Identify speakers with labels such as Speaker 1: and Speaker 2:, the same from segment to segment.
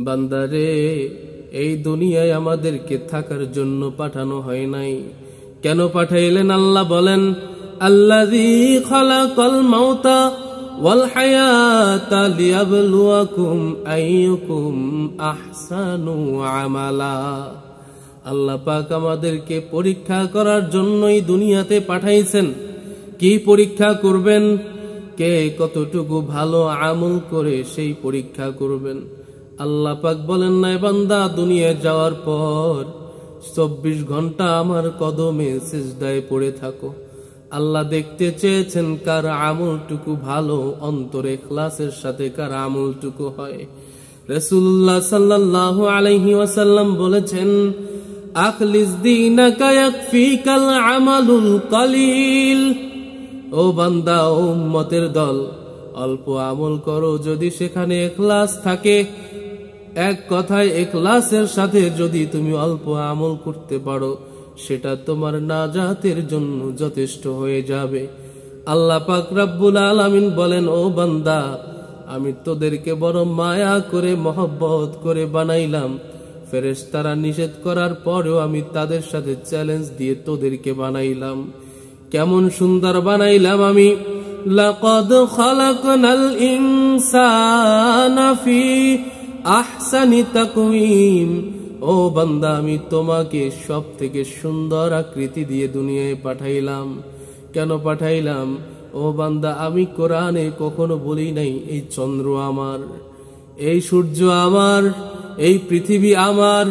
Speaker 1: বান্দারে, এই দুনিয়ায় আমাদেরকে থাকার জন্য পাঠানো হয় নাই। কেন পাঠাইলেন আল্লাহ বলেন, আল্লাযী খালাকাল মাউতা ওয়াল হায়াতা লিয়াবলুয়াকুম আইয়ুকুম আহসানু আমালা। আল্লাহ পাক আমাদেরকে পরীক্ষা করার জন্যই দুনিয়াতে পাঠাইছেন। কি পরীক্ষা করবেন? কে কতটুকু ভালো আমল করে সেই পরীক্ষা করবেন। আল্লাহ পাক বলেন না, বান্দা দুনিয়ায় যাওয়ার পর 24 ঘন্টা আমার কদমে সিজদায় পড়ে থাকো। আল্লাহ দেখতে চেয়েছেন কার আমলটুকু ভালো, অন্তরে ইখলাসের সাথে কার আমলটুকু হয়। রাসূলুল্লাহ সাল্লাল্লাহু আলাইহি ওয়াসাল্লাম বলেছেন, আখলিস দীনাকা ইয়াকফিকাল আমালুল কলিল। ও বান্দা, ও উম্মতের দল, অল্প আমল করো যদি সেখানে ইখলাস থাকে। এক কথায় ইখলাসের সাথে যদি তুমি অল্প আমল করতে পারো, সেটা তোমার নাজাতের জন্য যথেষ্ট হয়ে যাবে। আল্লাহ পাক রব্বুল আলামিন বলেন, ও বান্দা, আমি তোদেরকে বড় মায়া করে মহব্বত করে বানাইলাম। ফেরেশতারা নিষেধ করার পরেও আমি তাদের সাথে চ্যালেঞ্জ দিয়ে তোদেরকে বানাইলাম। কেমন সুন্দর বানাইলাম আমি। লাকাদ খালাকনাল ইনসানা ফি আহসানি তাকওয়িম। ও বান্দা, আমি তোমাকে সব থেকে সুন্দর আকৃতি দিয়ে দুনিয়ায় পাঠাইলাম। কেন পাঠাইলাম? ও বান্দা, আমি কোরআনে কখনো বলি নাই এই চন্দ্র আমার, এই সূর্য আমার, এই পৃথিবী আমার,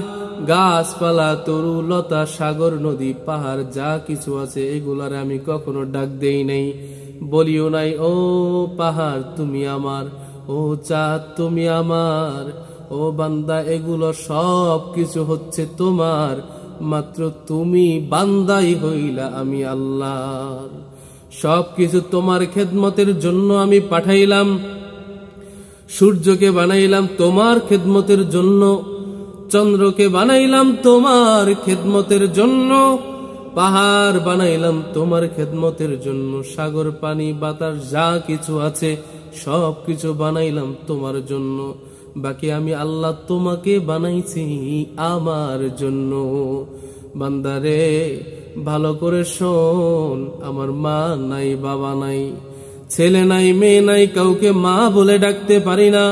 Speaker 1: গাছপালা, তরু লতা, সাগর, নদী, পাহাড় যা কিছু আছে এগুলার আমি কখনো ডাক দেই নাই। বলিও নাই, ও পাহাড় তুমি আমার, ও চাঁদ তুমি আমার। ও বান্দা, এগুলো সব কিছু হচ্ছে তোমার, মাত্র তুমি বান্দাই হইলা আমি আল্লাহর। সব কিছু তোমার খেদমতের জন্য আমি পাঠাইলাম। সূর্যকে বানাইলাম তোমার খেদমতের জন্য, চন্দ্রকে বানাইলাম তোমার খেদমতের জন্য, পাহাড় বানাইলাম তোমার খেদমতের জন্য, সাগর, পানি, বাতাস যা কিছু আছে সব কিছু বানাইলাম তোমার জন্য। বাকি আমি আল্লাহ তোমাকে বানাইছি আমার জন্য। বান্দারে, ভালো করে শোন, আমার মা নাই, বাবা নাই, ছেলে নাই, মেয়ে নাই, কাউকে মা বলে ডাকতে পারি না,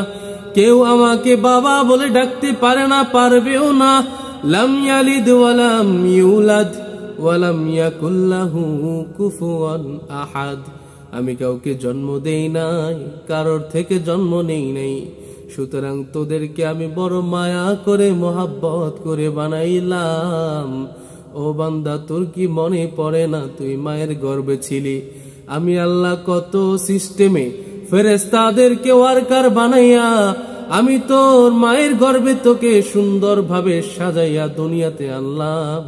Speaker 1: কেউ আমাকে বাবা বলে ডাকতে পারে না, পারবেও না। লাম ইয়ালিদ ওয়ালাম ইউলাদ ওয়ালাম ইয়াকুল লাহু কুফুয়ান আহাদ। আমি কাউকে জন্ম দেই নাই, কারোর থেকে জন্ম নেই নাই। সুতরাং তোদেরকে আমি বড় মায়া করে মোহাব্বত করে বানাইলাম। ও বান্দা, তোর কি মনে পড়ে না তুই মায়ের গর্ভে ছিলি? আমি আল্লাহ কত সিস্টেমে ফেরেশতাদেরকে ওয়ার্কার বানাইয়া আমি তোর মায়ের গর্ভে তোকে সুন্দরভাবে সাজাইয়া দুনিয়াতে আনলাম।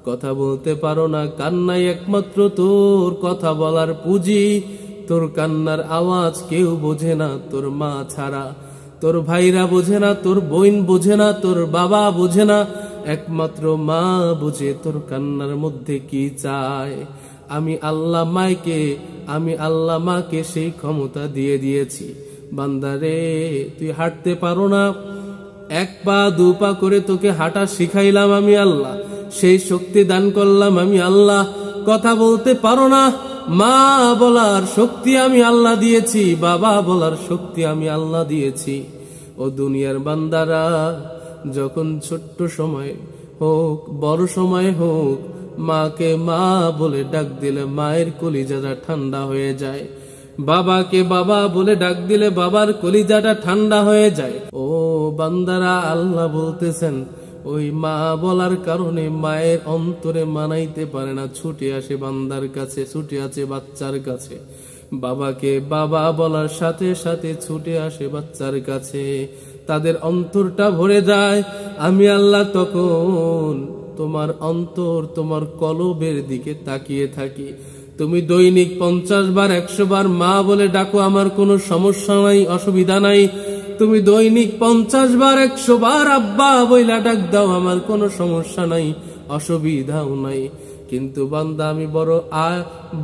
Speaker 1: কথা বলতে পারো না, কান্নাই একমাত্র তোর কথা বলার পুঁজি। তোর কান্নার আওয়াজ কেউ বোঝে না তোর মা ছাড়া। তোর ভাইরা বোঝে না, তোর বোন বোঝে না, তোর বাবা বোঝে না, একমাত্র মা বুঝে তোর কান্নার মধ্যে কি চায়। আমি আল্লাহ মাকে সেই ক্ষমতা দিয়ে দিয়েছি। বান্দারে, তুই হাঁটতে পারো না, এক পা দু পা করে তোকে হাঁটা শিখাইলাম আমি আল্লাহ, সেই শক্তি দান করলাম আমি আল্লাহ। কথা বলতে পারো না, মা বলার শক্তি আমি আল্লাহ দিয়েছি, বাবা বলার শক্তি আমি আল্লাহ দিয়েছি। ও দুনিয়ার বান্দারা, যখন ছোট্ট সময় হোক বড় সময় হোক, মাকে মা বলে ডাক দিলে মায়ের কলিজাটা ঠান্ডা হয়ে যায়। বাবাকে বাবা বলে ডাক দিলে বাবার কলিজাটা ঠান্ডা হয়ে যায়। ও বান্দারা, আল্লাহ বলতেছেন, ওই মা বলার কারণে মায়ের অন্তরে মানাইতে পারে না, ছুটে আসে বান্দার কাছে, ছুটে আসে বাচ্চার কাছে। বাবাকে বাবা বলার সাথে সাথে ছুটে আসে বাচ্চার কাছে, তাদের অন্তরটা ভরে যায়। আমি আল্লাহ তখন তোমার অন্তর, তোমার কলবের দিকে তাকিয়ে থাকি। তুমি দৈনিক 50 বার 100 বার মা বলে ডাকো, আমার কোনো সমস্যা নাই, অসুবিধা নাই। তুমি দৈনিক 50 বার 100 বার আব্বা বইলা ডাক দাও, আমার কোনো সমস্যা নাই, অসুবিধাও নাই। কিন্তু বান্দা, আমি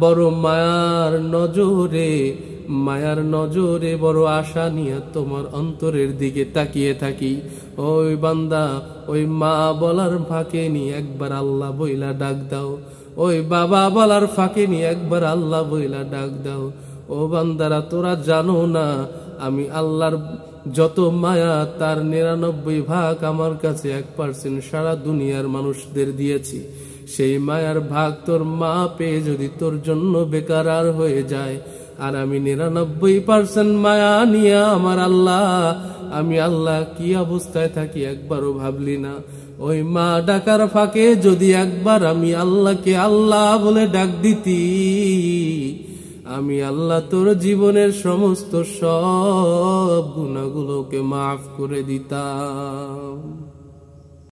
Speaker 1: বড় মায়ার নজরে মায়ার নজরে বড় আশা নিয়ে তোমার অন্তরের দিকে তাকিয়ে থাকি। ওই বান্দা, ওই মা বলার ফাঁকে নিয়ে একবার আল্লাহ বইলা ডাক দাও, ওই বাবা বলার ফাঁকে নিয়ে একবার আল্লাহ বইলা ডাক দাও। ও বান্দারা, তোরা জানো না আমি আল্লাহর যত মায়া তার 99 ভাগ আমার কাছে 1% সারা দুনিয়ার মানুষদের দিয়েছি। সেই মায়ার ভাগ তোর মা পেয়ে যদি তোর জন্য বেকার আর হয়ে যায়, আর আমি 99% মায়া নিয়ে আমার আল্লাহ, আমি আল্লাহ কি অবস্থায় থাকি একবারও ভাবলি না? ওই মা ডাকার ফাঁকে যদি একবার আমি আল্লাহকে আল্লাহ বলে ডাক দিতি, আমি আল্লাহ তোর জীবনের সমস্ত সব গুনাহগুলোকে মাফ করে দিতাম।